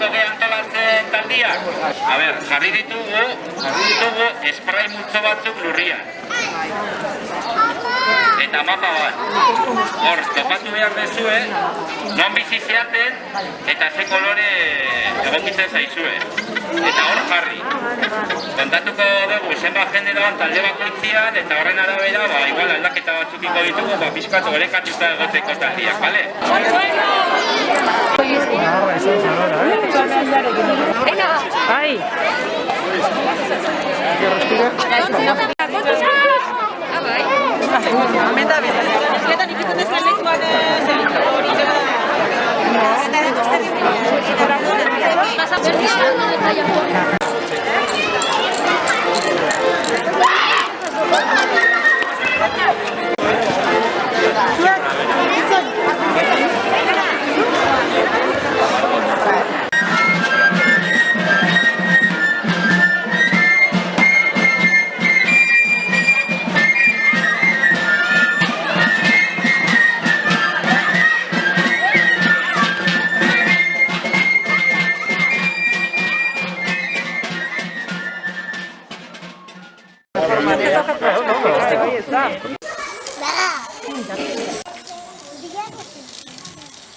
saiatuko gehi antolatzen taldiak? A ber, jarri ditugu esprai multzo batzuk lurrian. Eta mapa bat. Hor, topatu behar dezue, non bizi zeaten eta ze kolore egokitzen zaizue. Eta hor jarri. Kontatuko dugu zenbat jende dagoen talde bakoitzian eta horren arabera, igual aldaketa batzukiko ditugu, pixkat orekatuta egoteko taldiak, bale? Bai! Hemen da bera. Zietan ikusten dezken lekuan zelitza hori txera da.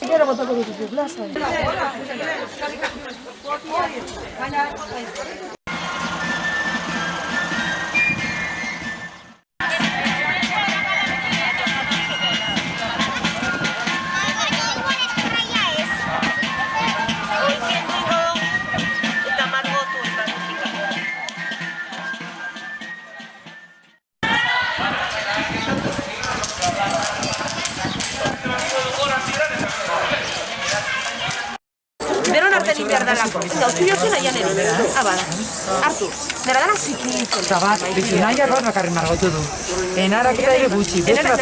Gero botako dituzu plaza. Denon artean inbehar dalako. Eta uzti hortzen aian ere. Bada. Artu. Nera dara zikintzen. Eta bat, bizinaia bat bakarri margotu du. Enarak eta ere gutxi. Enarak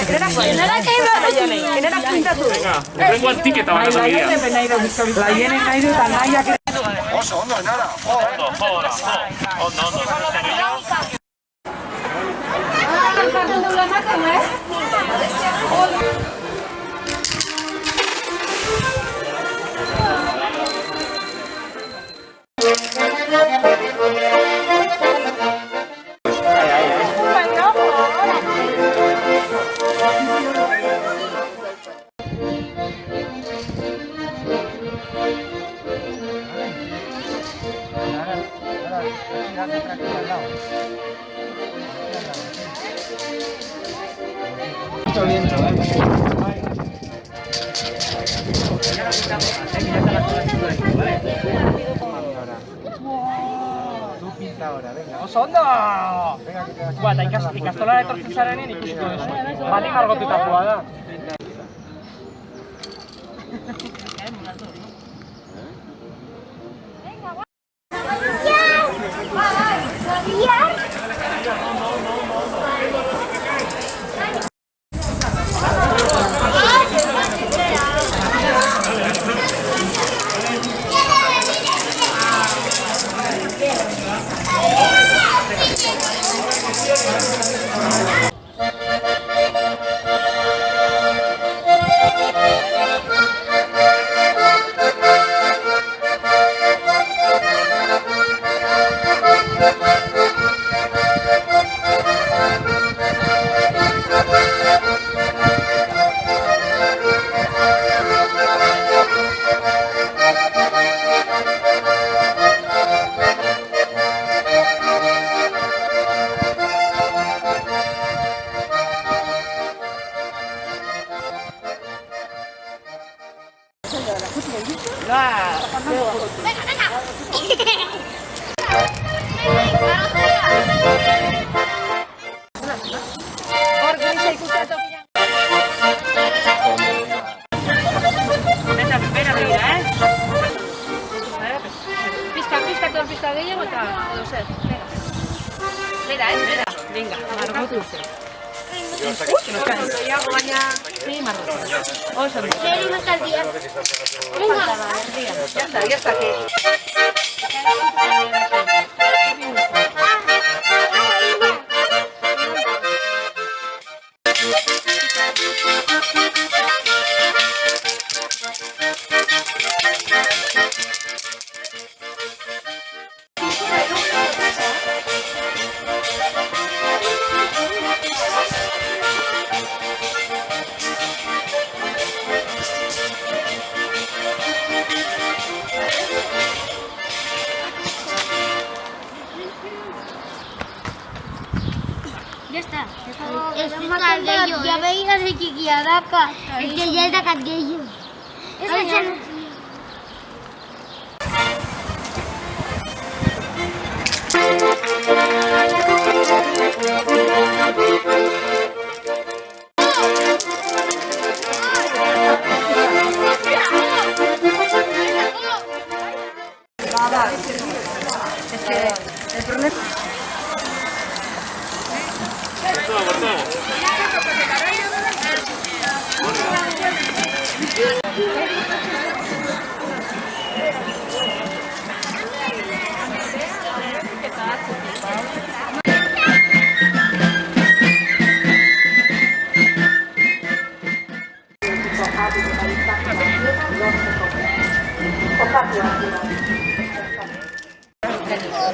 pintatu. Horrengoan tiketa bat edo gira. Laienek nahi du eta nahiak ere. Oso, ondo, Enara. Oso ondo! Eta ikastolara etortzen zarenean ikusiko duzu. Bali margotutakoa da. Pizka gehiago eta edo zer. Bera, venga, margotu zer. Sí, margotu. Oso, venga. Ya está, que... Ez fiskal gehiago. Ja behira zikikia daka. Ez que ja dakat gehiago.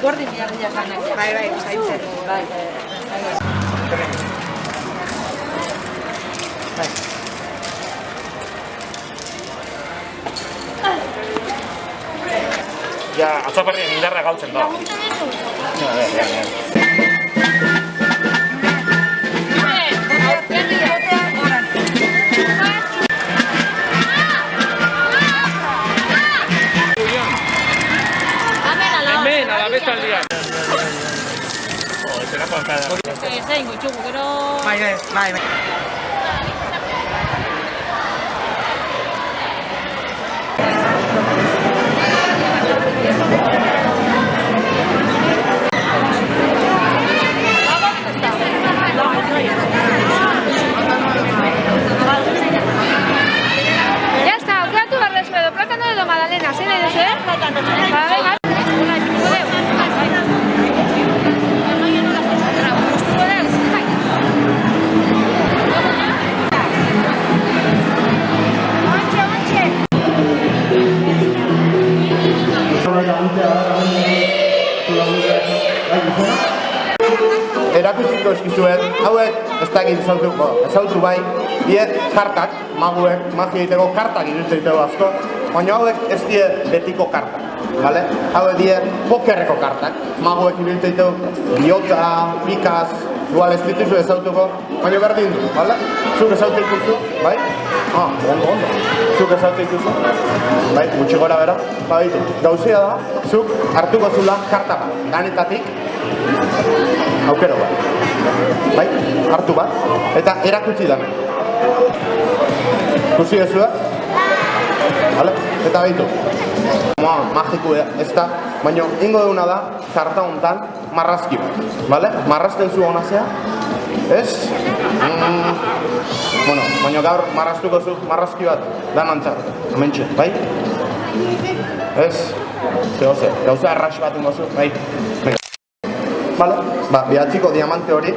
Gordin biharria zanak. Bai, zaintzen. Bai. Ja, atzaparrien indarra galtzen da. Hemen, alabestaldian. Zerako alkada. Zain gutxugu, gero... Bai. Ya está, aukeratu behar dezu edo plátano edo magdalena, zein nahi duzu, Ba, venga. Erakutsiko eskizuet, hauek ez dakit ezautu bai, die kartak, maguek, magia egiteko kartak iruditzen egiteko asko, baina hauek ez die betiko kartak, bale? Hauek die pokerreko kartak, maguek iruditzen egiteko bihotza, pikaz, igual ez dituzu ezautuko, baina berdin du, bale? Zuk ezautu ikuzu, bai? Ondo. Zuk ezautu ikuzu, bai? Gutxi gora bera, baditu. Gauzea da, zuk hartuko zula karta bat, danetatik, aukero bat, bai? Hartu bat, eta erakutsi da. Ikusi ez da? Bale? Eta behitu. Magiko ez da, baina ingo duguna da, karta hontan marrazki bat, bale? Marrazten zu hona zea, ez? Baina gaur marraztuko zu marrazki bat, da nantzat, hementxe, bai? Ez? Zehose, gauza arras bat ingo zu, bai? Bale? Behatziko diamante hori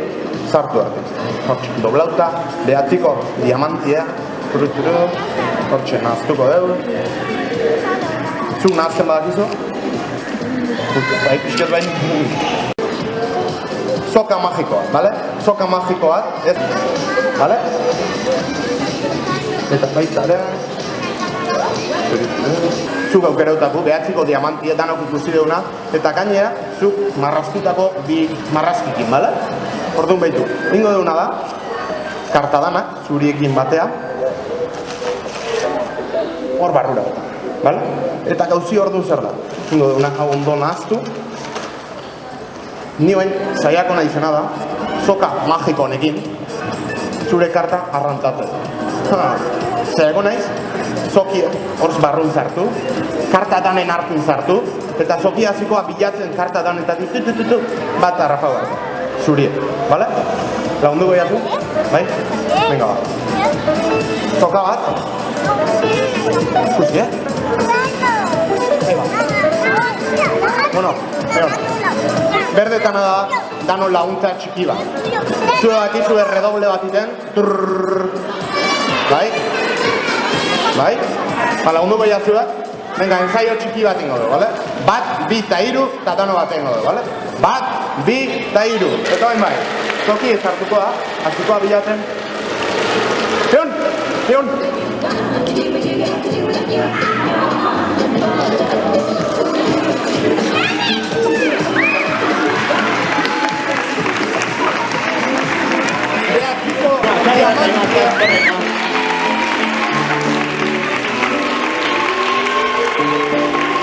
sartu arte. Hortxe, doblauta, behatziko diamantia, hortxe, nahaztuko dugu. Zuk nahazten badakizu? Bai, pixket bai. Soka magikoa, bale? Soka magikoa, ez? Bale? Eta baita, zuk aukereutako behatziko diamantia danok ikusi duguna, eta gainera zuk marraztutako bi marrazkikin, bale? Orduan behitu, ingo duguna da, kartadanak, zuriekin batea, hor barrura bat, bale? Eta gauzi orduan zer da, ingo duguna hau ondo nahaztu, ni bain, zaiako nahi zena da, soka magiko honekin, zure karta arrantzatzen. Zaiako naiz, zoki horz barrun zartu, karta danen hartun zartu, eta zoki hasikoa bilatzen karta danetatik bat harrafa bat. Zurie, bale? Lagundu goiazu? Bai? Venga, ba. Zoka bat? Ikusi, Eba. Bueno, berdetan da, dano laguntza txiki bat. Zue bat izu erredoble bat iten, bai? Bai? Lagundu goiazu bat? Venga, ensaio txiki bat ingo du, bale? Bat, bi eta hiru, eta dano bat ingo du, bale? Bat, bi eta hiru. Eta bain bai, zoki ez hartuko da, hartukoa bilatzen. Zion! Zion!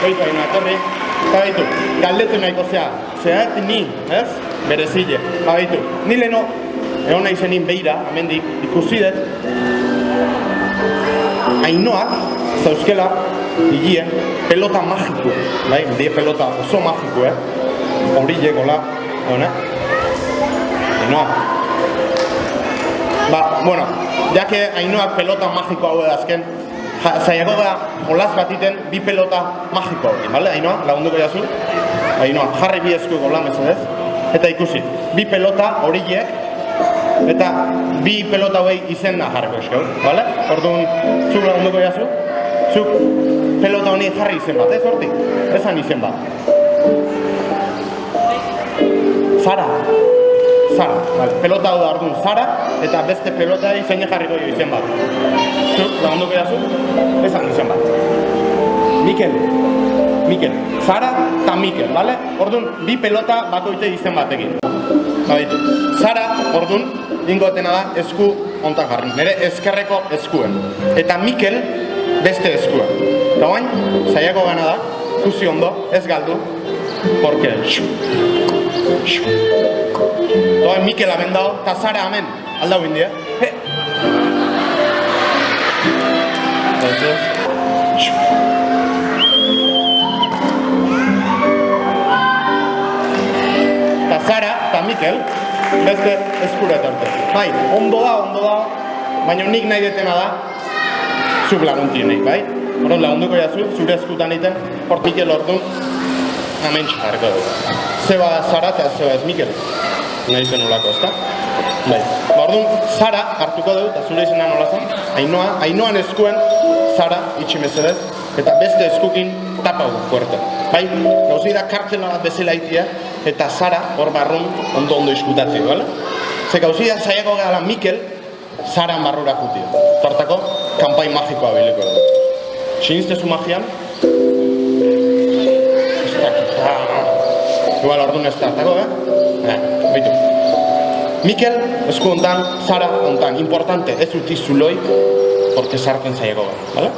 Baitu hain atorri. Eta baitu, galdetu nahiko zea. Zeat ni, ez? Berezile. Baitu, ni leheno, egon nahi zenin beira, amendik, ikusi dut. Ainoak, zauzkela, higie, pelota magiko. Bai, die pelota oso magiko, Horille, gola, hone. Ainoak. Bueno, ya que Ainoak pelota magiko hau edazken, zaiago da, olaz batiten, bi pelota magiko hori, bale? Ainoa, lagunduko jazu? Ainoa, jarri bi esku gola, mesedez. Eta ikusi, bi pelota horiek, eta bi pelota hori izena jarriko eskau, bale? Orduan, zuk lagunduko jazu? Zuk pelota honi jarri izen bat, ez hortik? Ezan izen bat. Zara. Zara, vale. Pelota hau da orduan Zara, eta beste pelota zein jarriko jo izen bat. Zuk, lagunduko jazu? Ezan izen bat. Mikel. Zara eta Mikel, bale? Orduan, bi pelota bakoite izen batekin. Baitu. Zara, orduan, ingotena da esku ontan jarri. Nire ezkerreko eskuen. Eta Mikel, beste eskuen. Eta bain, zaiako gana da, ikusi ondo, ez galdu, porque... Doa Mikel hemen dago, eta Zara hemen, aldau india. Eta Zara eta Mikel, beste eskura etorte. Bai, ondo da, baina nik nahi detena da, zuk laguntienek, bai? Horren lagunduko jazu, zure eskutan egiten, hor Mikel orduan, hemen txarko dugu. Zeba Zara eta zeba ez Mikel. Nahi zen olako, ezta? Bai. Orduan, Zara hartuko dugu, eta zure izena nola zen? Ainoan eskuen Zara itxi mesedez, eta beste eskukin tapa gu, fuerte. Bai, gauzi da kartzela bat bezala itia, eta Zara hor barrun ondo izkutatzi, bale? Ze gauzi da zaiako gehala Mikel, Zaran barrura jutio. Tortako, kanpai magikoa biliko dugu. Siniztezu magian? Igual orduan ez da hartako, Baitu. Mikel, esku ontan, Zara ontan. Importante, ez uti zuloi, porque sartzen zaiego gara, bale?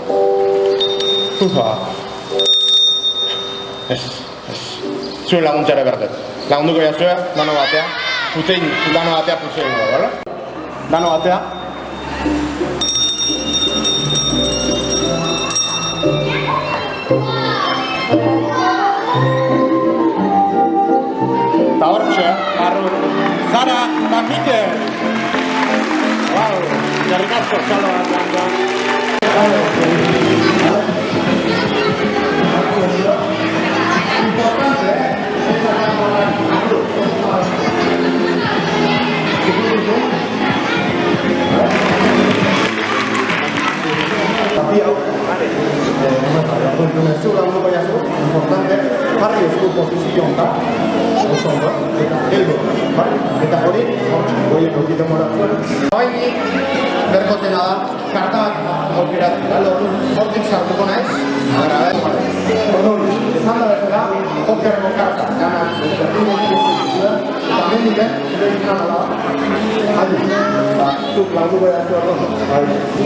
Ez. Zuen laguntzare berdet. Lagunduko jazue, dano batea. Dano batea puzein gara, bale? Dano batea. Eta hortxe, barru, Zara eta Mikel! Wow, jarrik asko, txalo bat, importante, jarri esku posizio honta, oso ondo, eta heldu, eta hori, hori egiten moratzen. Baini, berkotena da, karta bat aukeratzen da, hortik sartuko naiz, orduan, esan da bezala, pokerreko karta, gana, eta mendiken, zure izan da, adi, zuk lagunduko jaztu orduan,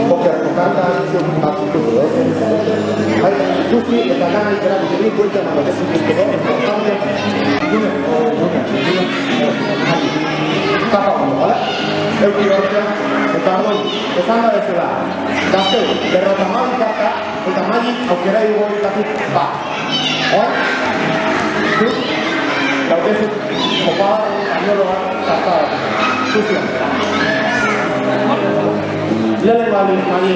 pokerreko karta, zuk bat zutuko, Duki eta gana ikerak dira bueltan abatezen dizkego, importante, dune, tapa ondo, bale? Euki horretan, eta orduan, esan da bezala, gazteu, berrota mali karta, eta mali aukera igualitatik bat. Hor? Zuk, gautezuk, kopada, aniolo bat, karta bat. Zuzion. Lehen baliz, mali,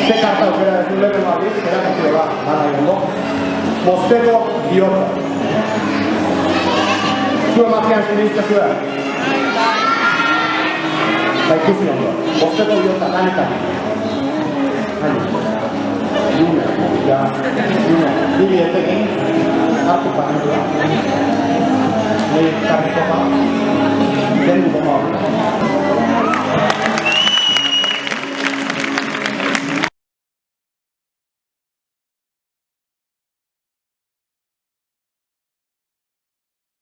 ze karta aukera ez du lehen baliz, erakatio bat, bana egon. Bosteko bihota. Zue magian sinizte zuen. Ba ikusi ondo. Bosteko bihota, lanetan. Hain. Luna, ja, luna. Bibi etekin, hartu panelua. Nei karriko bat. Den du goma hori.